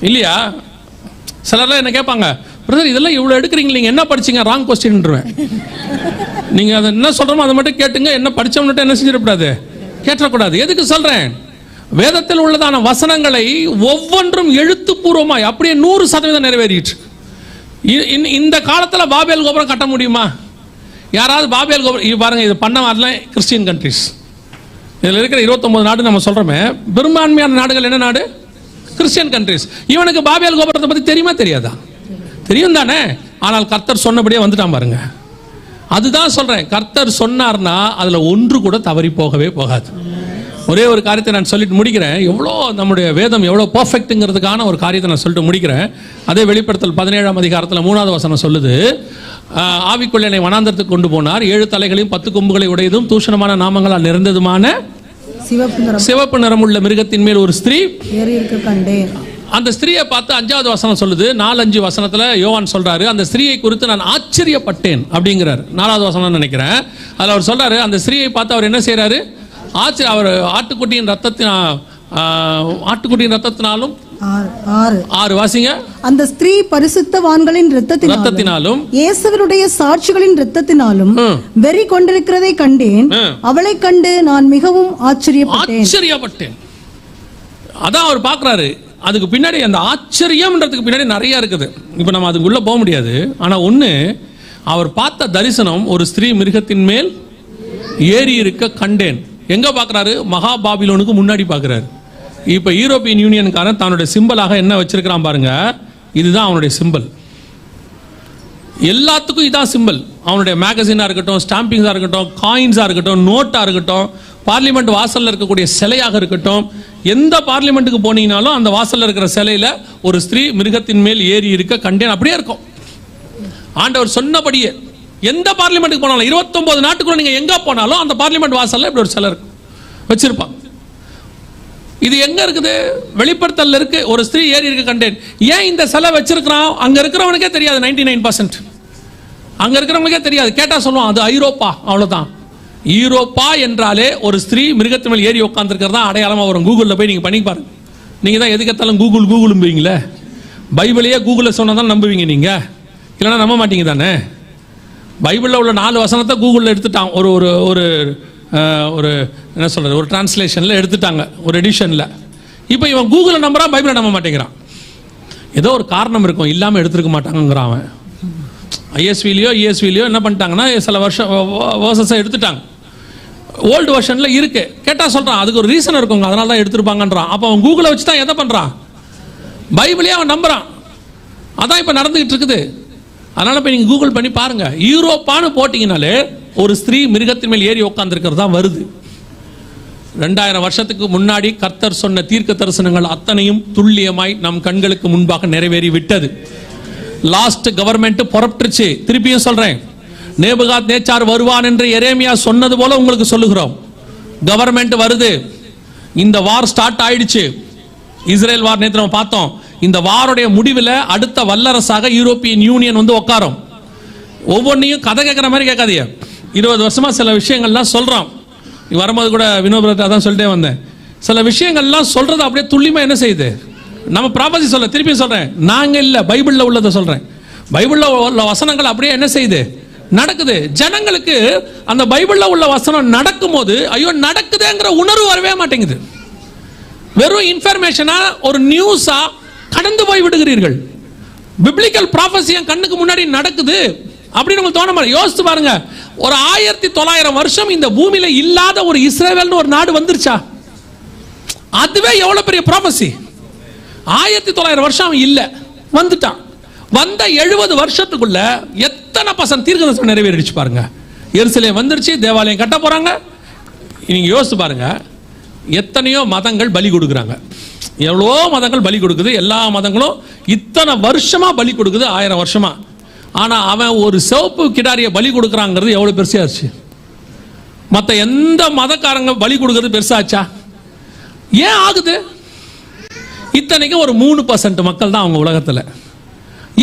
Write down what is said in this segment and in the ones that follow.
இல்லையா? சிலர்லாம் என்ன கேட்பாங்க, பிரதர் இதெல்லாம் இவ்வளோ எடுக்கிறீங்க, நீங்கள் என்ன படிச்சீங்க? ராங் கொஸ்டின்ருவேன். நீங்கள் அதை என்ன சொல்கிறோமோ அதை மட்டும் கேட்டுங்க, என்ன படித்தோம்னுட்டு என்ன செஞ்சிடக்கூடாது, கேட்டக்கூடாது. எதுக்கு சொல்கிறேன்? வேதத்தில் உள்ளதான வசனங்களை ஒவ்வொன்றும் எழுத்துப்பூர்வமாய் அப்படியே 100% நிறைவேறிட்டு. இந்த காலத்தில் பாபேல் கோபுரம் கட்ட முடியுமா? யாராவது பாபேல் கோபுரம் பாருங்க, இது பண்ண வரலாம் கிறிஸ்டியன் கண்ட்ரிஸ். இதில் இருக்கிற 29 நாடு நம்ம சொல்கிறோமே, பெரும்பான்மையான நாடுகள் என்ன நாடு? Christian countries. இவனுக்கு பாபேல் கோபுரத்தை பற்றி தெரியுமா தெரியாதா? தெரியும் தானே. ஆனால் கர்த்தர் சொன்னபடியே வந்துட்டான் பாருங்க. அதுதான் சொல்கிறேன், கர்த்தர் சொன்னார்னா அதில் ஒன்று கூட தவறி போகவே போகாது. ஒரே ஒரு காரியத்தை நான் சொல்லிட்டு முடிக்கிறேன். எவ்வளோ நம்முடைய வேதம் எவ்வளோ பர்ஃபெக்ட்டுங்கிறதுக்கான ஒரு காரியத்தை நான் சொல்லிட்டு முடிக்கிறேன். அதே வெளிப்படுத்தல் 17ஆம் அதிகாரத்தில் 3வது வசனம் சொல்லுது, ஆவிக்குள்ளே என்னை வனாந்தரத்துக்கு கொண்டு போனார், 7 தலைகளையும் 10 கொம்புகளை உடையதும் தூஷணமான நாமங்களால் நிறைந்ததுமான சிவப்பு நிறமுள்ள மிருகத்தின் மேல் ஒரு ஸ்திரீ ஏறி இருக்க கண்டேன். அந்த ஸ்திரீயை பார்த்து 5வது வசனம் சொல்லுது, 4-5 வசனத்தில் யோவான் சொல்றாரு, அந்த ஸ்திரீயை குறித்து நான் ஆச்சரியப்பட்டேன் அப்படிங்கிறார். 4வது வசனம் நினைக்கிறேன். அதில் அவர் சொல்றாரு, அந்த ஸ்திரீயை பார்த்து அவர் என்ன செய்யறாரு? அவர் ஆட்டுக்குட்டியின் ரத்தத்தினாலும் 6 வாசிங்க. அந்த ஸ்திரீ பரிசுத்தவான்களின் இரத்தத்தினாலும் இயேசுவினுடைய சாட்சிகளின் இரத்தத்தினாலும் வெறி கொண்டிருக்கிறதை கண்டேன். அவளை கண்டு நான் மிகவும் ஆச்சரியப்பட்டேன். அதான் அவர் பார்க்கிறாரு. அதுக்கு பின்னாடி அந்த ஆச்சரியம்ன்றதுக்கு பின்னாடி நிறைய இருக்குது. இப்போ நம்ம அதுக்குள்ள போக முடியாது. ஆனா ஒண்ணு, அவர் பார்த்த தரிசனம் ஒரு ஸ்திரீ மிருகத்தின் மேல் ஏறி இருக்க கண்டேன். எங்க பார்க்கிறாரு? மகா பாபிலோனுக்கு முன்னாடி பார்க்கிறாரு. இப்போ யூரோப்பியன் யூனியனுக்காரன் தன்னுடைய சிம்பலாக என்ன வச்சிருக்கிறான் பாருங்க, இதுதான் அவனுடைய சிம்பல். எல்லாத்துக்கும் இதான் சிம்பல். அவனுடைய மேகசினாக இருக்கட்டும், ஸ்டாம்பிங்ஸாக இருக்கட்டும், காயின்ஸாக இருக்கட்டும், நோட்டாக இருக்கட்டும், பார்லிமெண்ட் வாசலில் இருக்கக்கூடிய சிலையாக இருக்கட்டும், எந்த பார்லிமெண்ட்டுக்கு போனீங்கனாலும் அந்த வாசலில் இருக்கிற சிலையில் ஒரு ஸ்திரீ மிருகத்தின் மேல் ஏறி இருக்க கண்டேன். அப்படியே இருக்கும். ஆண்டவர் சொன்னபடியே எந்த பார்லிமெண்ட்டுக்கு போனாலும் 29 நாட்டுக்குள்ள நீங்க எங்க போனாலும் அந்த பார்லிமெண்ட் வாசல்ல இப்படி ஒரு சிலை இருக்கும், வச்சிருப்பாங்க. இது எங்க இருக்குது? வெளிப்படுத்தல் இருக்கு. ஒரு ஸ்திரீ ஏறி இருக்க கண்டேன். ஏன் இந்த சிலை வச்சிருக்கிறான்? அங்க இருக்கிறவனுக்கே தெரியாது. 99% அங்க இருக்கிறவங்களுக்கே தெரியாது. கேட்டா சொல்லுவான் அது ஐரோப்பா, அவ்வளவுதான். யூரோப்பா என்றாலே ஒரு ஸ்திரீ மிருகத்து மேல் ஏறி உட்காந்துருக்கிறதா அடையாளமா வரும். கூகுளில் போய் நீங்க பண்ணி பாருங்க. நீங்க தான் எதுக்கத்தாலும் கூகுளும்பீங்களே. பைபிளையே கூகுளில் சொன்னதான் நம்புவீங்க நீங்க, இல்லைன்னா நம்ப மாட்டீங்க தானே. பைபிளில் உள்ள 4 வசனத்தை கூகுளில் எடுத்துட்டான். ஒரு ஒரு ஒரு ஒரு என்ன சொல்கிறது, ஒரு டிரான்ஸ்லேஷனில் எடுத்துட்டாங்க, ஒரு எடிஷனில். இப்போ இவன் கூகுளில் நம்புறான், பைபிளை நம்ப மாட்டேங்கிறான். ஏதோ ஒரு காரணம் இருக்கும், இல்லாமல் எடுத்துருக்க மாட்டாங்கிறான் அவன். ஐஎஸ்விலையோ இஎஸ்விலையோ என்ன பண்ணிட்டாங்கன்னா சில வேர்சஸை எடுத்துட்டாங்க. ஓல்டு வெர்ஷனில் இருக்கு. கேட்டால் சொல்கிறான் அதுக்கு ஒரு ரீசன் இருக்குங்க, அதனால தான் எடுத்துருப்பாங்கன்றான். அப்போ அவன் கூகுளை வச்சு தான் எதை பண்ணுறான்? பைபிளையே அவன் நம்புறான். அதான் இப்போ நடந்துகிட்டு இருக்குது. அதனால போய் நீங்கள் கூகுள் பண்ணி பாருங்க. யூரோப்பான்னு போட்டிங்கனாலே ஒரு ஸ்திரீ மிருகத்தின் மேல் ஏறி உட்காந்துருக்கிறது தான் வருது. 2000 வருஷத்துக்கு முன்னாடி கர்த்தர் சொன்ன தீர்க்க தரிசனங்கள் அத்தனையும் துல்லியமாய் நம் கண்களுக்கு முன்பாக நிறைவேறி விட்டது. லாஸ்ட் கவர்மெண்ட் புறப்பட்டுருச்சு. திருப்பியும் சொல்றேன், நேபுகாத் நேச்சார் வருவான் என்று எரேமியா சொன்னது போல உங்களுக்கு சொல்லுகிறோம். கவர்மெண்ட் வருது. இந்த வார் ஸ்டார்ட் ஆயிடுச்சு. இஸ்ரேல் வார் நேற்று நம்ம பார்த்தோம். இந்த வாருடைய முடிவில் அடுத்த வல்லரசாக யூரோப்பியன் யூனியன் வந்து உட்காரும். ஒவ்வொன்றையும் கதை கேட்குற மாதிரி கேட்காதீங்க. 20 வருஷமா சில விஷயங்கள்லாம் சொல்கிறோம். வரும்போது கூட வினோபுரத்தை தான் சொல்லிட்டே வந்தேன். சில விஷயங்கள்லாம் சொல்றது அப்படியே துல்லியமா என்ன செய்யுது, நம்ம ப்ராபசி சொல்ல. திருப்பி சொல்றேன், நாங்க இல்லை, பைபிளில் உள்ளதை சொல்றேன். பைபிளில் உள்ள வசனங்கள் அப்படியே என்ன செய்யுது, நடக்குது. ஜனங்களுக்கு அந்த பைபிளில் உள்ள வசனம் நடக்கும் போது ஐயோ நடக்குதுங்கிற உணர்வு வரவே மாட்டேங்குது. வெறும் இன்ஃபர்மேஷனா ஒரு நியூஸா கடந்து போய் விடுகிறீர்கள். பிப்ளிக்கல் ப்ராபசி கண்ணுக்கு முன்னாடி நடக்குது அப்படின்னு உங்களுக்கு தோண மாதிரி யோசித்து பாருங்க. ஒரு 1900 வருஷம் இந்த பூமியில இல்லாத ஒரு இஸ்ரேல்னு ஒரு நாடு வந்துருச்சா? அதுவே எவ்வளவு பெரிய ப்ராபசி. 1900 வருஷம் இல்ல, வந்துட்டான். வந்த 70 வருஷத்துக்குள்ள எத்தனை % தீர்க்கதரிசனம் நிறைவேறிடுச்சு பாருங்க. எருசலேம் வந்துருச்சு, தேவாலயம் கட்ட போறாங்க. நீங்க யோசித்து பாருங்க, எத்தனையோ மதங்கள் பலி கொடுக்குறாங்க. எவ்வளோ மதங்கள் பலி கொடுக்குது. எல்லா மதங்களும் இத்தனை வருஷமா பலி கொடுக்குது, 1000 வருஷமா. ஆனா அவன் ஒரு சிவப்பு கிடாரிய பலி கொடுக்குறாங்கிறது எவ்வளவு பெருசாச்சு. மற்ற எந்த மதக்காரங்க பலி கொடுக்கறது பெருசாச்சா? ஏன் ஆகுது? இத்தனைக்கு ஒரு 3% மக்கள் தான் அவங்க உலகத்துல.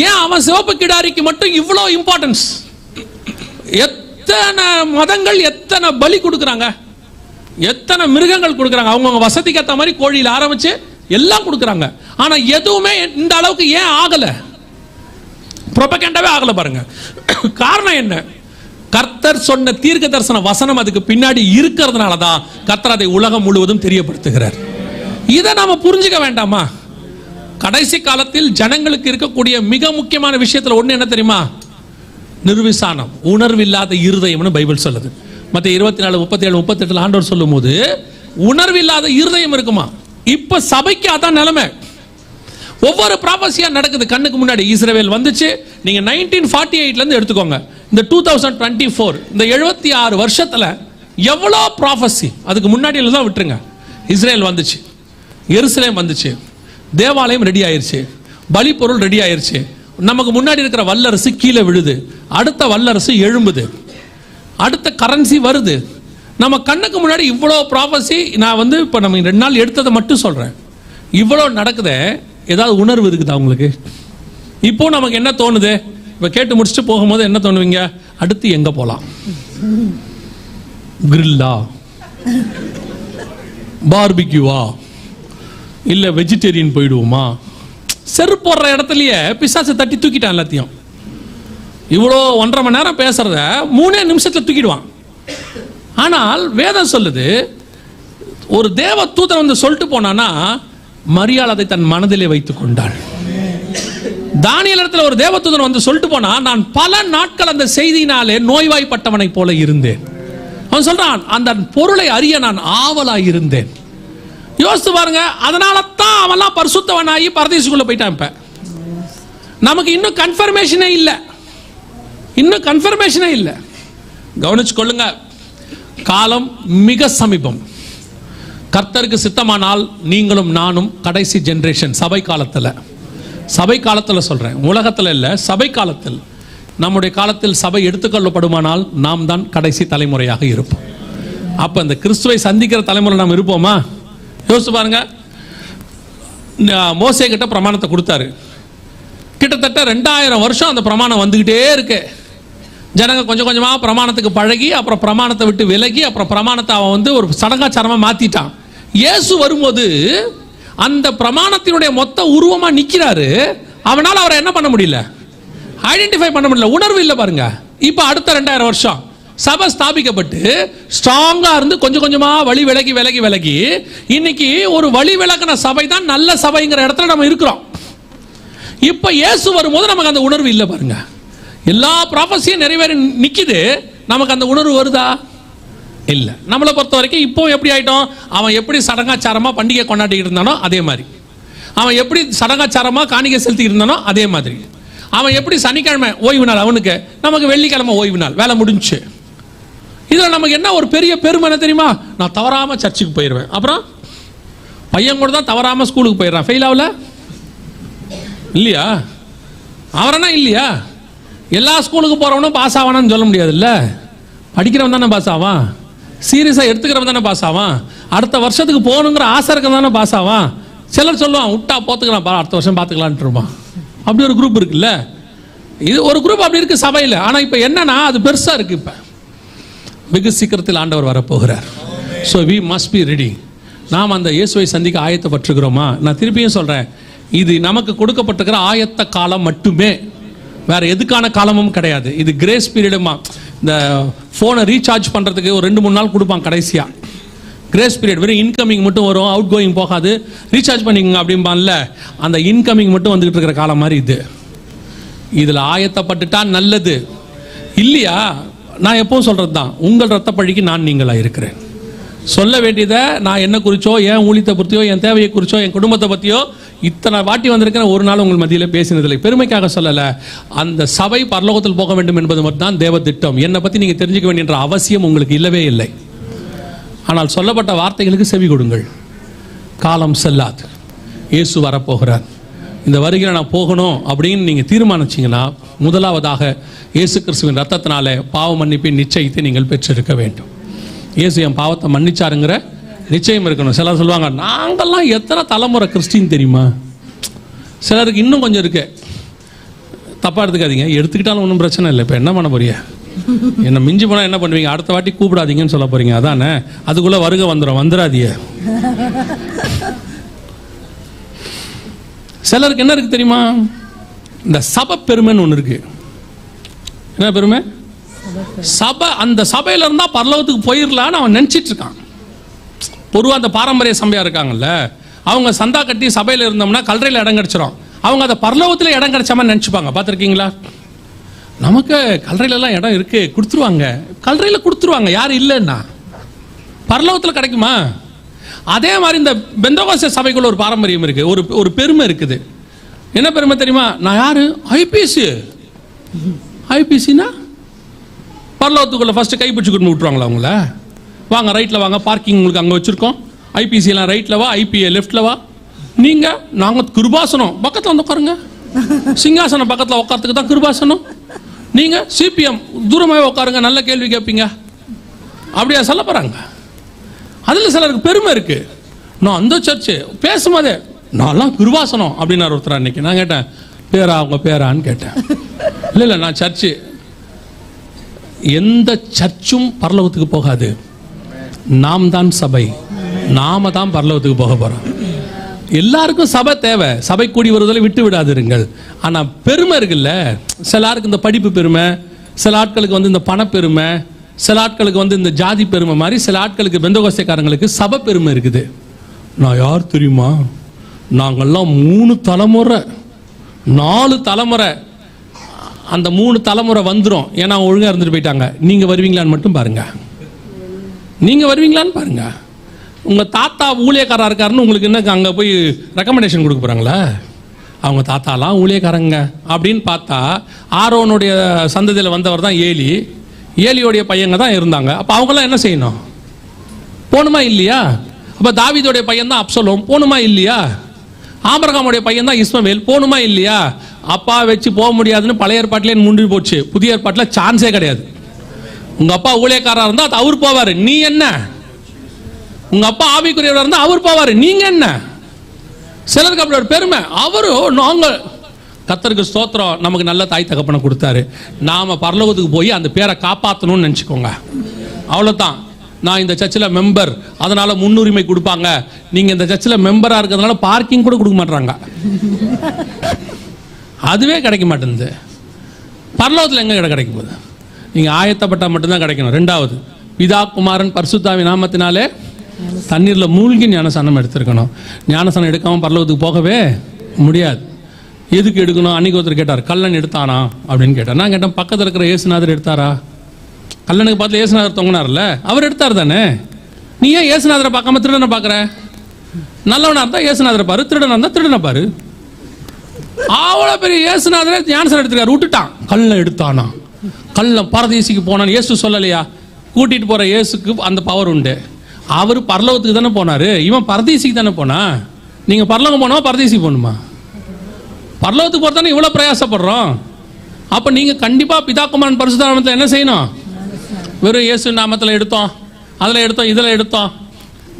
ஏன் அவன் சிவப்பு கிடாரிக்கு மட்டும் இவ்வளோ இம்பார்ட்டன்ஸ்? எத்தனை மதங்கள் எத்தனை பலி கொடுக்குறாங்க, எத்தனை மிருகங்கள் கொடுக்குறாங்க. அவங்கவுங்க வசதிக்கு ஏற்ற மாதிரி கோழியில் ஆரம்பிச்சு எல்லாம் கொடுக்குறாங்க. ஆனா எதுவுமே இந்த அளவுக்கு ஏன் ஆகல? ப்ரொபகண்டாவே ஆகல பாருங்க. காரணம் என்ன? கர்த்தர் சொன்ன தீர்க்க தரிசன வசனம் அதுக்கு பின்னாடி இருக்கிறதுனால தான் கர்த்தர் அதை உலகம் முழுவதும் தெரியப்படுத்துகிறார். இதை நாம புரிஞ்சுக்க வேண்டாமா? கடைசி காலத்தில் ஜனங்களுக்கு இருக்கக்கூடிய மிக முக்கியமான விஷயத்துல ஒண்ணு என்ன தெரியுமா? நிர்விசானம், உணர்வில்லாத இருதயம்னு பைபிள் சொல்லுது. மத்திய 24, 37, 38 ஆண்டவர் சொல்லும் போது உணர்வில்லாத இருதயம் இருக்குமா? இப்ப சபைக்கு அதான் நிலைமை. ஒவ்வொரு ப்ராபசியா நடக்குது கண்ணுக்கு முன்னாடி. இஸ்ரவேல் வந்துச்சு. நீங்க 1948ல இருந்து எடுத்துக்கோங்க, இந்த 2024 இந்த 76 வருஷத்துல எவ்வளவு ப்ராபசி. அதுக்கு முன்னாடி தான் விட்டுருங்க. இஸ்ரேல் வந்துச்சு, எருசலேம் வந்துச்சு, தேவாலயம் ரெடி ஆயிருச்சு, பலி பொருள் ரெடி ஆயிருச்சு, நமக்கு முன்னாடி இருக்கிற வல்லரசு கீழே விழுது, அடுத்த வல்லரசு எழும்புது, அடுத்த கரன்சி வருது. நம்ம கண்ணுக்கு முன்னாடி இவ்வளோ ப்ராபசி. நான் இப்போ நம்ம 2 நாள் எடுத்ததை மட்டும் சொல்றேன். இவ்வளோ நடக்குதே, ஏதாவது உணர்வு இருக்குதா உங்களுக்கு? இப்போ நமக்கு என்ன தோணுது? இப்போ கேட்டு முடிச்சுட்டு போகும்போது என்ன தோணுவீங்க? அடுத்து எங்க போலாம்? கிரில்லா, பார்பிக்யூவா, இல்ல வெஜிடேரியன் போயிடுவோமா? செருப்பு போடுற இடத்துலயே பிசாசு தட்டி தூக்கிட்டான் எல்லாத்தையும். இவ்வளோ 1.5 மணி நேரம் பேசுறத 3 நிமிஷத்துல தூக்கிடுவான். ஆனால் வேதம் சொல்லுது, ஒரு தேவ தூதன் வந்து சொல்லிட்டு போனானா மரியாள் அதை தன் மனதிலே வைத்துக் கொண்டாள். தானியேல் இடத்துல ஒரு தேவதூதன் வந்து சொல்லிட்டு போனா, நான் பல நாட்கள் அந்த செய்தியினாலே நோய்வாய்ப்பட்டவனை போல இருந்தேன். அவன் சொல்றான், அந்த பொருளை அறிய நான் ஆவலாய் இருந்தேன். யோசித்து பாருங்க. அதனால தான் அவன்லாம் பரிசுத்தவனாகி பரதேசுக்குள்ள போயிட்டான். இப்ப நமக்கு இன்னும் கன்ஃபர்மேஷனே இல்லை, இன்னும் கன்ஃபர்மேஷனே இல்லை. கவனிச்சு கொள்ளுங்க, காலம் மிக சமீபம். கர்த்தருக்கு சித்தமானால் நீங்களும் நானும் கடைசி ஜெனரேஷன். சபை காலத்தில் சொல்றேன், உலகத்தில் இல்லை, சபை காலத்தில். நம்முடைய காலத்தில் சபை எடுத்துக்கொள்ளப்படுமானால் நாம் தான் கடைசி தலைமுறையாக இருப்போம். அப்ப இந்த கிறிஸ்துவை சந்திக்கிற தலைமுறை நாம் இருப்போமா? யோசிச்சு பாருங்க. மோசே கிட்ட பிரமாணத்தை கொடுத்தாரு. கிட்டத்தட்ட 2000 வருஷம் அந்த பிரமாணம் வந்துகிட்டே இருக்கு. ஜனங்க கொஞ்சம் கொஞ்சமா பிரமாணத்துக்கு பழகி, அப்புறம் பிரமாணத்தை விட்டு விலகி, அப்புறம் பிரமாணத்தை அவன் ஒரு சடங்காச்சாரமா மாத்திட்டான். இயேசு வரும்போது அந்த பிரமாணத்தினுடைய மொத்த உருவமா நிக்கிறாரு. அவனால அவரை என்ன பண்ண முடியல? ஐடென்டிஃபை பண்ண முடியல. உணர்வு இல்லை பாருங்க. இப்ப அடுத்த 2000 வருஷம் சபை ஸ்தாபிக்கப்பட்டு ஸ்ட்ராங்கா இருந்து கொஞ்சம் கொஞ்சமா வழி விலகி இன்னைக்கு ஒரு வழி விலகின சபை தான் நல்ல சபைங்கிற இடத்துல நம்ம இருக்கிறோம். இப்ப இயேசு வரும்போது நமக்கு அந்த உணர்வு இல்லை பாருங்க. எல்லா ப்ராபஸியும் நிறைவேறி நிக்குது, நமக்கு அந்த உணர்வு வருதா? இல்ல. நம்மளை பொறுத்த வரைக்கும் இப்போ எப்படி ஆயிட்டோம்? அவன் எப்படி சடங்காச்சாரமா பண்டிகை கொண்டாடிட்டு இருந்தானோ அதே மாதிரி, அவன் எப்படி சடங்காச்சாரமா காணிக்கை செலுத்திட்டு இருந்தானோ அதே மாதிரி, அவன் எப்படி சனிக்கிழமை ஓய்வு நாள் அவனுக்கு, நமக்கு வெள்ளிக்கிழமை ஓய்வு நாள், வேலை முடிஞ்சு. இதுல நமக்கு என்ன ஒரு பெரிய பெருமை என்ன தெரியுமா? நான் தவறாம சர்ச்சுக்கு போயிடுவேன். அப்புறம் பையன் கூட தான் தவறாம ஸ்கூலுக்கு போயிடுறான். ஃபெயில் ஆகல இல்லையா? அவரனா இல்லையா? எல்லா ஸ்கூலுக்கு போறவனும் பாஸ் ஆவானான்னு சொல்ல முடியாதுல்ல. படிக்கிறவன் தானே பாஸ் ஆவான், சீரியஸா எடுத்துக்கிறவன் தானே பாஸ் ஆவான், அடுத்த வருஷத்துக்கு போகணுங்கிற ஆசை இருக்க தானே பாஸ் ஆவான். சிலர் சொல்லுவான், விட்டா போத்துக்கலாம், அடுத்த வருஷம் பார்த்துக்கலான்ட்டு இருப்பான். அப்படி ஒரு குரூப் இருக்குல்ல. இது ஒரு குரூப் அப்படி இருக்கு சபையில். ஆனா இப்ப என்னன்னா அது பெருசா இருக்கு. இப்ப வெகு சீக்கிரத்தில் ஆண்டவர் வரப்போகிறார். So we must be ready. நாம் அந்த இயேசுவை சந்திக்க ஆயத்தப்பட்டிருக்கிறோமா? நான் திருப்பியும் சொல்றேன், இது நமக்கு கொடுக்கப்பட்டிருக்கிற ஆயத்த காலம் மட்டுமே, வேற எதுக்கான காலமும் கிடையாது. இது கிரேஸ் பீரியடுமா. இந்த ஃபோனை ரீசார்ஜ் பண்ணுறதுக்கு ஒரு 2-3 நாள் கொடுப்பான் கடைசியாக. கிரேஸ் பீரியட் வெறும் இன்கமிங் மட்டும் வரும், அவுட் கோயிங் போகாது. ரீசார்ஜ் பண்ணிக்கங்க அப்படிம்பான்ல, அந்த இன்கமிங் மட்டும் வந்துகிட்டு இருக்கிற காலம் மாதிரி இது. இதில் ஆயத்தப்பட்டுட்டா நல்லது. இல்லையா? நான் எப்பவும் சொல்கிறது தான், உங்கள் ரத்த பழிக்கு நான் நீங்களாக இருக்கிறேன். சொல்ல வேண்டியதை நான் என்ன குறிச்சோ, என் ஊழியத்தை பற்றியோ, என் தேவையை குறிச்சோ, என் குடும்பத்தை பற்றியோ இத்தனை வாட்டி வந்திருக்கிற ஒரு நாள் உங்கள் மத்தியில் பேசினதில்லை. பெருமைக்காக சொல்லலை. அந்த சபை பரலோகத்தில் போக வேண்டும் என்பது மட்டும்தான் தேவ திட்டம். என்னை பற்றி நீங்கள் தெரிஞ்சுக்க வேண்டிய அவசியம் உங்களுக்கு இல்லவே இல்லை. ஆனால் சொல்லப்பட்ட வார்த்தைகளுக்கு செவி கொடுங்கள். காலம் செல்லாது, இயேசு வரப்போகிறார். இந்த வருகையில் நான் போகணும் அப்படின்னு நீங்கள் தீர்மானிச்சிங்கன்னா, முதலாவதாக இயேசு கிறிஸ்துவின் ரத்தத்தினாலே பாவ மன்னிப்பின் நிச்சயத்தை நீங்கள் பெற்றிருக்க வேண்டும். இயேசு என் பாவத்தை மன்னிச்சாருங்கிற நிச்சயம் இருக்கணும். சிலர் சொல்லுவாங்க, நாங்கள்லாம் எத்தனை தலைமுறை கிறிஸ்டின் தெரியுமா? சிலருக்கு இன்னும் கொஞ்சம் இருக்கு. தப்பாக எடுத்துக்காதீங்க, எடுத்துக்கிட்டாலும் ஒன்றும் பிரச்சனை இல்லை. இப்போ என்ன பண்ண போறீங்க? என்ன மிஞ்சி போனால் என்ன பண்ணுவீங்க? அடுத்த வாட்டி கூப்பிடாதீங்கன்னு சொல்ல போறீங்க, அதானே? அதுக்குள்ளே வருகை வந்துடும், வந்துடாதீங்க. சிலருக்கு என்ன இருக்கு தெரியுமா, இந்த சபை பெருமைன்னு ஒன்று இருக்கு. என்ன பெருமை? சபை. அந்த சபையில இருந்தா பரலோகத்துக்கு போயிடலான்னு அவன் நினைச்சிட்டு இருக்கான். பொதுவாக அந்த பாரம்பரிய சபையா இருக்காங்கல்ல, அவங்க சந்தா கட்டி சபையில இருந்தோம்னா கல்லறையில் இடம் கிடைச்சிரும். அவங்க அதை பரலோகத்தில் இடம் கிடைச்ச மாதிரி நினைச்சுப்பாங்க. பார்த்துருக்கீங்களா? நமக்கு கல்லறையிலலாம் இடம் இருக்கு, கொடுத்துருவாங்க. கல்லறையில் கொடுத்துருவாங்க, யாரும் இல்லைன்னா. பரலோகத்தில் கிடைக்குமா? அதே மாதிரி இந்த பெந்தகோஸ்தே சபைக்குள்ள ஒரு பாரம்பரியம் இருக்கு, ஒரு பெருமை இருக்குது. என்ன பெருமை தெரியுமா? நான் யாரு? ஐபிசி. ஐபிசினா பரலோகத்துக்குள்ள ஃபர்ஸ்ட் கை பிடிச்சு கொண்டு விட்டுருவாங்களா அவங்கள? வாங்க ரைட்ல வாங்க, பார்க்கிங் உங்களுக்கு அங்கே வச்சிருக்கோம். ஐபிசிலாம் ரைட்ல வா, ஐபிஏ லெஃப்ட்ல வா. நீங்க நாங்க கிருபாசனம் பக்கத்தில் வந்து உட்காருங்க. சிங்காசனம் பக்கத்தில் உட்காரத்துக்கு தான் கிருபாசனம். நீங்க சிபிஎம் தூரமாக உட்காருங்க, நல்ல கேள்வி கேட்பீங்க. அப்படியா சொல்ல போறாங்க? அதில் சிலருக்கு பெருமை இருக்கு. நான் அந்த சர்ச்சு பேசும்போதே நான்லாம் கிருபாசனம் அப்படின்னாரு ஒருத்தர் அன்னைக்கு. நான் கேட்டேன், பேரா அவங்க பேரான்னு கேட்டேன். இல்லை நான் சர்ச்சு. எந்த சர்ச்சும் பரலோகத்துக்கு போகாது. நாம் தான் சபை, நாம தான் பரலோகத்துக்கு போக போறோம். எல்லாருக்கும் சபை தேவை, சபை கூடி வருவதில் விட்டு விடாதிருங்கள். ஆனா பெருமை இருக்குல்ல, சில ஆளுக்கு இந்த படிப்பு பெருமை, சில ஆட்களுக்கு வந்து இந்த பண பெருமை, சில ஆட்களுக்கு வந்து இந்த ஜாதி பெருமை மாதிரி, சில ஆட்களுக்கு பெந்தகோஸ்தேக்காரங்களுக்கு சபை பெருமை இருக்குது. நான் யார் தெரியுமா? நாங்கள்லாம் 3 தலைமுறை 4 தலைமுறை, அந்த 3 தலைமுறை வந்துடும். ஏன்னா ஒழுங்கா இருந்துட்டு போயிட்டாங்க. நீங்க வருவீங்களான்னு மட்டும் பாருங்க. நீங்க வருவீங்களான்னு பாருங்க. உங்க தாத்தா ஊழியக்காரா இருக்காருன்னு உங்களுக்கு என்ன அங்க போய் ரெக்கமெண்டேஷன் கொடுக்க போறாங்களா? அவங்க தாத்தாலாம் ஊழியக்காரங்க அப்படின்னு பார்த்தா, ஆரோனுடைய சந்ததியில் வந்தவர் தான் ஏலி. ஏலியோடைய பையங்க தான் இருந்தாங்க. அப்ப அவங்களாம் என்ன செய்யணும்? போணுமா இல்லையா? அப்ப தாவீதுடைய பையன் தான் அப்சலோம், போணுமா இல்லையா? ஆபிரகாமுடைய பையன் தான் இஸ்மவேல், போணுமா இல்லையா? அப்பா வச்சு போக முடியாதுன்னு பழைய ஏற்பாட்டிலே முடி போச்சு. புதிய ஏற்பாட்டில் சான்ஸே கிடையாது. உங்க அப்பா ஊழியக்காரா இருந்தா அது அவர் போவாரு, நீ என்ன? உங்க அப்பா ஆவிக்குரியவரா இருந்தா அவர் போவாரு, நீங்க என்ன? சிலருக்கு அப்படி ஒரு பெருமை. அவரும் நாங்க கர்த்தருக்கு ஸ்தோத்திரம், நமக்கு நல்ல தாய் தகப்பனை கொடுத்தாரு, நாம பரலோகத்துக்கு போய் அந்த பேரை காப்பாற்றணும்னு நினைச்சுக்கோங்க. அவ்வளவுதான். நான் இந்த சர்ச்சில் மெம்பர், அதனால முன்னுரிமை கொடுப்பாங்க. நீங்க இந்த சர்ச்சில் மெம்பரா இருக்கிறதுனால பார்க்கிங் கூட கொடுக்க மாட்டாங்க. அதுவே கிடைக்க மாட்டேங்குது. பரலோகத்தில் எங்க கிடைக்கும் போது? நீங்க ஆயத்தப்பட்டா மட்டும்தான் கிடைக்கணும். 2வது, பிதா குமாரன் பரிசுத்தாவி நாமத்தினாலே தண்ணீர்ல மூழ்கி ஞானசானம் எடுத்திருக்கணும். ஞானசானம் எடுக்காம பரலோகத்துக்கு போகவே முடியாது. எதுக்கு எடுக்கணும்? அன்னைக்கு ஒருத்தர் கேட்டார், கல்லன் எடுத்தானா அப்படின்னு கேட்டார். நான் கேட்டேன், பக்கத்தில் இருக்கிற இயேசுநாதர் எடுத்தாரா? கல்லனுக்கு பார்த்து இயேசுநாதர் தொங்கினார்ல, அவர் எடுத்தார் தானே. நீ ஏன் இயேசுநாதரை பார்க்காம திருடனை பார்க்குற? நல்லவனா இருந்தா இயேசுநாதரை பாரு, திருடனா இருந்தா திருடனை பாரு. அவ்வளோ பெரிய இயேசுநாதரை ஞானசானம் எடுத்துக்காரு, விட்டுட்டான். கல்லன் எடுத்தானா? கல்லன் பரதேசிக்கு போனான்னு இயேசு சொல்லலையா? கூட்டிட்டு போற இயேசுக்கு அந்த பவர் உண்டு. அவர் பரலோகத்துக்கு தானே போனாரு, இவன் பரதேசிக்கு தானே போனா. நீங்க பரலோகம் போனோமா பரதேசிக்கு போகணுமா? பரலோகத்துக்கு போறதானே இவ்வளவு பிரயாசப்படுறோம். அப்ப நீங்க கண்டிப்பா பிதா குமாரன் பரிசுத்த நாமத்துல என்ன செய்யணும்? வெறும் இயேசு நாமத்துல எடுத்தோம், அதுல எடுத்தோம், இதுல எடுத்தோம்,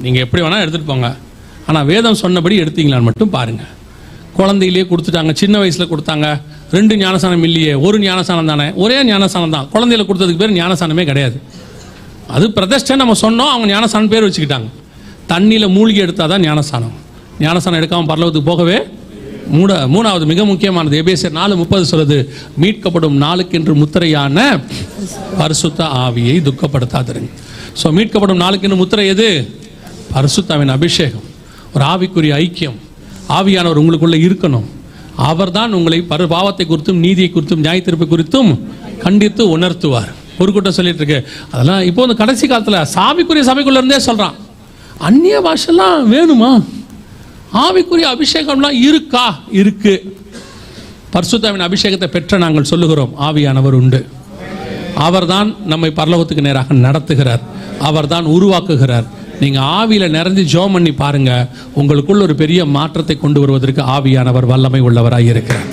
நீங்க எப்படி வேணா எடுத்துட்டு போங்க. ஆனா வேதம் சொன்னபடி எடுத்தீங்களான்னு மட்டும் பாருங்க. குழந்தையிலேயே கொடுத்துட்டாங்க, சின்ன வயசுல கொடுத்தாங்க. 2 ஞானசானம் இல்லையே, 1 ஞானசானம் தானே, ஒரே ஞானசானம் தான். குழந்தையில கொடுத்ததுக்கு பேர் ஞானசானமே கிடையாது. அது பிரதிஷ்டை நம்ம சொன்னோம், அவங்க ஞானசானம் பேர் வச்சுக்கிட்டாங்க. தண்ணியில மூழ்கி எடுத்தாதான் ஞானசானம். ஞானசானம் எடுக்காம பரலோகத்துக்கு போகவே 3வது மிக முக்கியமானது, எபேசியர் 4:30 சொல்லுது, மீட்கப்படும் நாளுக்கென்று முத்திரையான பரிசுத்த ஆவியை துக்கப்படுத்தாதிருங்க. ஸோ மீட்கப்படும் நாளுக்கென்று முத்திரை எது? பரிசுத்தாவின் அபிஷேகம், ஒரு ஆவிக்குரிய ஐக்கியம். ஆவியானவர் உங்களுக்குள்ள இருக்கணும். அவர் தான் உங்களை பாவத்தை குறித்தும் நீதியை குறித்தும் நியாயத்தீர்ப்பை குறித்தும் கண்டித்து உணர்த்துவார். ஒரு கூட்டம் சொல்லிட்டு இருக்கு, அதெல்லாம் இப்போ இந்த கடைசி காலத்துல சாவிக்குரிய சபைக்குள்ள இருந்தே சொல்றான், அந்நிய பாஷெல்லாம் வேணுமா? ஆவிக்குரிய அபிஷேகம்லாம் இருக்கா? இருக்கு. பரிசுத்தாவின் அபிஷேகத்தை பெற்ற நாங்கள் சொல்லுகிறோம், ஆவியானவர் உண்டு. அவர்தான் நம்மை பரலோகத்துக்கு நேராக நடத்துகிறார், அவர்தான் உருவாக்குகிறார். நீங்க ஆவியில நிறைஞ்சு ஜெபம் பண்ணி பாருங்க, உங்களுக்குள்ள ஒரு பெரிய மாற்றத்தை கொண்டு வருவதற்கு ஆவியானவர் வல்லமை உள்ளவராக இருக்கிறார்.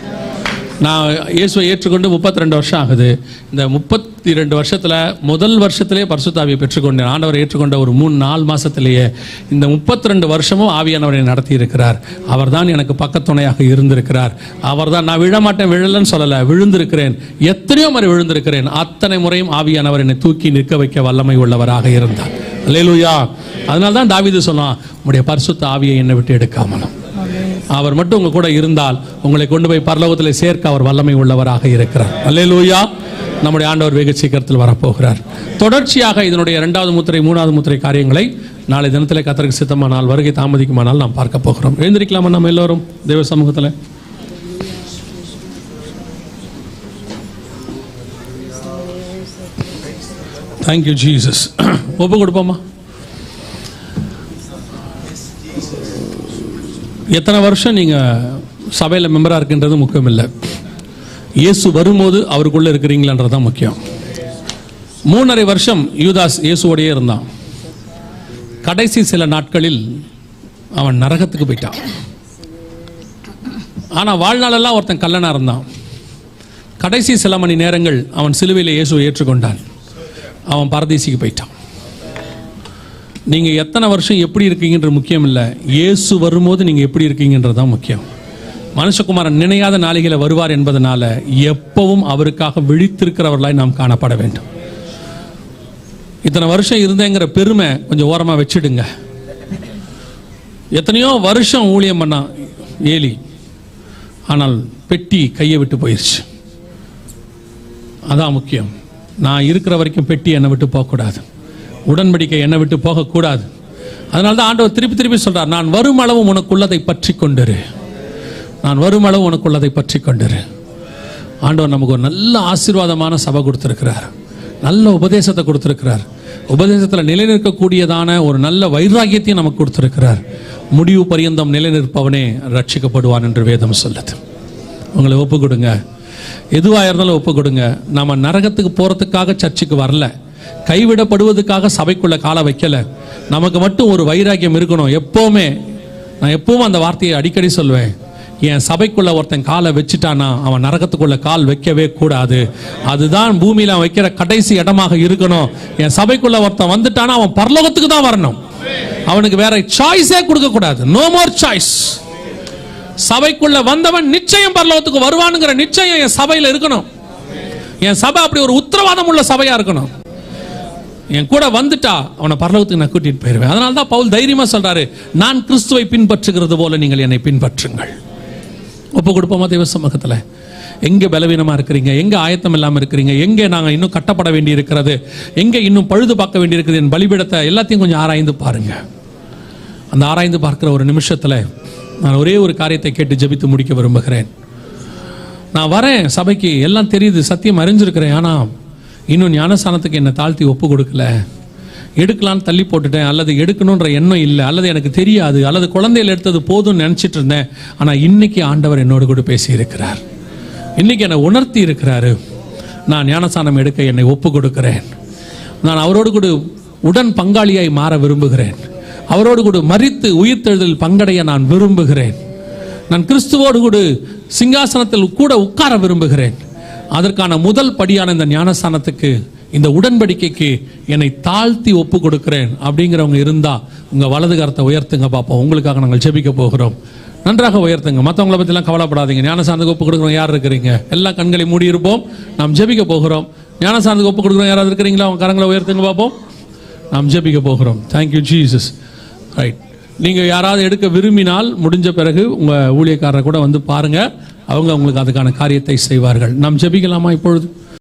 நான் இயேசுவை ஏற்றுக்கொண்டு 32 வருஷம் ஆகுது. இந்த 32 வருஷத்துல முதல் வருஷத்திலே பரிசுத்த ஆவியை பெற்றுக்கொண்டேன். ஆண்டவரை ஏற்றுக்கொண்ட ஒரு 3-4 மாசத்திலேயே இந்த 32 வருஷமும் ஆவியானவரை நடத்தி இருக்கிறார். அவர் தான் எனக்கு பக்கத்துணையாக இருந்திருக்கிறார். அவர் தான், நான் விழமாட்டேன் விழலன்னு சொல்லல, விழுந்திருக்கிறேன், எத்தனையோ முறை விழுந்திருக்கிறேன். அத்தனை முறையும் ஆவியானவர் என்னை தூக்கி நிற்க வைக்க வல்லமை உள்ளவராக இருந்தார். அல்லேலூயா. அதனால தான் தாவீது சொன்னான், உம்முடைய பரிசுத்த ஆவியை என்னை விட்டு எடுக்காமலும். அவர் மட்டும் உங்க கூட இருந்தால் உங்களை கொண்டு போய் பரலோகத்தில் சேர்க்க அவர் வல்லமை உள்ளவராக இருக்கிறார். அல்லேலூயா. நம்முடைய ஆண்டவர் வெகு சீக்கிரத்தில் வரப்போகிறார். தொடர்ச்சியாக இதனுடைய 2வது முத்திரை 3வது முத்திரை காரியங்களை நாளை தினத்தில் கர்த்தருக்கு சித்தமானால், வருகை தாமதிக்குமானால் நாம் பார்க்க போகிறோம். எழுந்திருக்கலாமா நம்ம எல்லோரும் தேவ சமூகத்தில்? Thank you Jesus. ஒப்பு கொடுப்போமா? எத்தனை வருஷம் நீங்கள் சபையில் மெம்பராக இருக்கின்றது முக்கியம் இல்லை. இயேசு வரும்போது அவருக்குள்ளே இருக்கிறீங்களான்றது தான் முக்கியம். 3.5 வருஷம் யூதாஸ் இயேசுவோடையே இருந்தான். கடைசி சில நாட்களில் அவன் நரகத்துக்கு போயிட்டான். ஆனால் வாழ்நாளெல்லாம் ஒருத்தன் கல்லனாக இருந்தான். கடைசி சில மணி நேரங்கள் அவன் சிலுவையில் இயேசுவை ஏற்றுக்கொண்டான். அவன் பரதீசிக்கு போயிட்டான். நீங்கள் எத்தனை வருஷம் எப்படி இருக்கீங்கன்றது முக்கியம் இல்லை. இயேசு வரும்போது நீங்கள் எப்படி இருக்கீங்கன்றது தான் முக்கியம். மனுஷகுமாரன் நினையாத நாளிகளை வருவார் என்பதனால எப்பவும் அவருக்காக விழித்திருக்கிறவர்களாய் நாம் காணப்பட வேண்டும். இத்தனை வருஷம் இருந்தேங்கிற பெருமை கொஞ்சம் ஓரமாக வச்சிடுங்க. எத்தனையோ வருஷம் ஊழியம் பண்ணான் ஏலி, ஆனால் பெட்டி கையை விட்டு போயிடுச்சு. அதான் முக்கியம். நான் இருக்கிற வரைக்கும் பெட்டி என்னை விட்டு போகக்கூடாது, உடன்படிக்கை என்னை விட்டு போகக்கூடாது. அதனால தான் ஆண்டவர் திருப்பி திருப்பி சொல்றார், நான் வரும் அளவு உனக்குள்ளதை பற்றி கொண்டிரு, நான் வரும் அளவு உனக்குள்ளதை பற்றி கொண்டிரு. ஆண்டவர் நமக்கு ஒரு நல்ல ஆசீர்வாதமான சபை கொடுத்திருக்கிறார், நல்ல உபதேசத்தை கொடுத்திருக்கிறார், உபதேசத்தில் நிலைநிற்கக்கூடியதான ஒரு நல்ல வைராகியத்தையும் நமக்கு கொடுத்திருக்கிறார். முடிவு பரியந்தம் நிலைநிற்பவனே ரட்சிக்கப்படுவான் என்று வேதம் சொல்லுது. உங்களை ஒப்பு கொடுங்க, எதுவாக இருந்தாலும் ஒப்பு கொடுங்க. நம்ம நரகத்துக்கு போகிறதுக்காக சர்ச்சுக்கு வரல, கைவிடப்படுவதற்காக சபைக்குள்ள காலை வைக்கல. நமக்கு மட்டும் ஒரு வைராக்கியம் இருக்கணும். எப்போவுமே நான் எப்பவும் அந்த வார்த்தையை அடிக்கடி சொல்வேன், என் சபைக்குள்ள ஒருத்தன் காலை வச்சுட்டானா அவன் நரகத்துக்குள்ள கால் வைக்கவே கூடாது. அதுதான் பூமியில வைக்கிற கடைசி இடமாக இருக்கணும். என் சபைக்குள்ள ஒருத்தன் வந்துட்டானா அவன் பரலோகத்துக்கு தான் வரணும். அவனுக்கு வேற சாய்ஸே கொடுக்க கூடாது. No more choice. சபைக்குள்ள வந்தவன் நிச்சயம் பரலோகத்துக்கு வருவானுங்கிற நிச்சயம் என் சபையில் இருக்கணும். என் சபை அப்படி ஒரு உத்தரவாதம் உள்ள சபையா இருக்கணும். என் கூட வந்துட்டா அவனை பரலோகத்துக்கு நான் கூட்டிட்டு போயிருவேன். அதனால தான் பவுல் தைரியமா சொல்றாரு, நான் கிறிஸ்துவை பின்பற்றுகிறது போல நீங்கள் என்னை பின்பற்றுங்கள். ஒப்பு கொடுப்போமா தேவ சமூகத்தில்? எங்கே பலவீனமா இருக்கிறீங்க, எங்கே ஆயத்தம் இல்லாமல் இருக்கிறீங்க, எங்கே நாங்கள் இன்னும் கட்டப்பட வேண்டி இருக்கிறது, எங்கே இன்னும் பழுது பார்க்க வேண்டி இருக்குது, என் பலிபீடத்தை எல்லாத்தையும் கொஞ்சம் ஆராய்ந்து பாருங்க. அந்த ஆராய்ந்து பார்க்கிற ஒரு நிமிஷத்தில் நான் ஒரே ஒரு காரியத்தை கேட்டு ஜெபித்து முடிக்க விரும்புகிறேன். நான் வரேன் சபைக்கு, எல்லாம் தெரியுது, சத்தியம் அறிஞ்சிருக்கிறேன், ஆனால் இன்னும் ஞானஸ்தானத்துக்கு என்னை தாழ்த்தி ஒப்பு கொடுக்கல. எடுக்கலான்னு தள்ளி போட்டுட்டேன், அல்லது எடுக்கணுன்ற எண்ணம் இல்லை, அல்லது எனக்கு தெரியாது, அல்லது குழந்தைகள் எடுத்தது போதும்னு நினச்சிட்டு இருந்தேன். ஆனால் இன்னைக்கு ஆண்டவர் என்னோடு கூட பேசி இருக்கிறார், இன்னைக்கு என்னை உணர்த்தி இருக்கிறாரு. நான் ஞானஸ்தானம் எடுக்க என்னை ஒப்பு கொடுக்கிறேன். நான் அவரோடு கூட உடன் பங்காளியாய் மாற விரும்புகிறேன். அவரோடு கூட மரித்து உயிர்த்தெழுதல் பங்கடைய நான் விரும்புகிறேன். நான் கிறிஸ்துவோடு கூட சிங்காசனத்தில் கூட உட்கார விரும்புகிறேன். அதற்கான முதல் படியான இந்த ஞானஸ்தானத்துக்கு, இந்த உடன்படிக்கைக்கு என்னை தாழ்த்தி ஒப்பு கொடுக்கிறேன் அப்படிங்கிறவங்க இருந்தா உங்க வலது கரத்தை உயர்த்துங்க பார்ப்போம். உங்களுக்காக நாங்கள் ஜெபிக்க போகிறோம். நன்றாக உயர்த்துங்க. மற்றவங்களை பற்றிலாம் கவலைப்படாதீங்க. ஞானஸ்தானத்துக்கு ஒப்பு கொடுக்குறோம் யார் இருக்கிறீங்க? எல்லா கண்களை மூடி இருப்போம். நாம் ஜெபிக்க போகிறோம். ஞானஸ்தானத்துக்கு ஒப்பு கொடுக்குறோம் யாராவது இருக்கிறீங்களா? அவங்க கரங்களை உயர்த்துங்க பார்ப்போம். நாம் ஜெபிக்க போகிறோம். Thank you Jesus. ரைட். நீங்கள் யாராவது எடுக்க விரும்பினால் முடிஞ்ச பிறகு உங்கள் ஊழியக்காரரை கூட வந்து பாருங்கள். அவங்க உங்களுக்கு அதுக்கான காரியத்தை செய்வார்கள். நாம் ஜெபிக்கலாமா இப்பொழுது?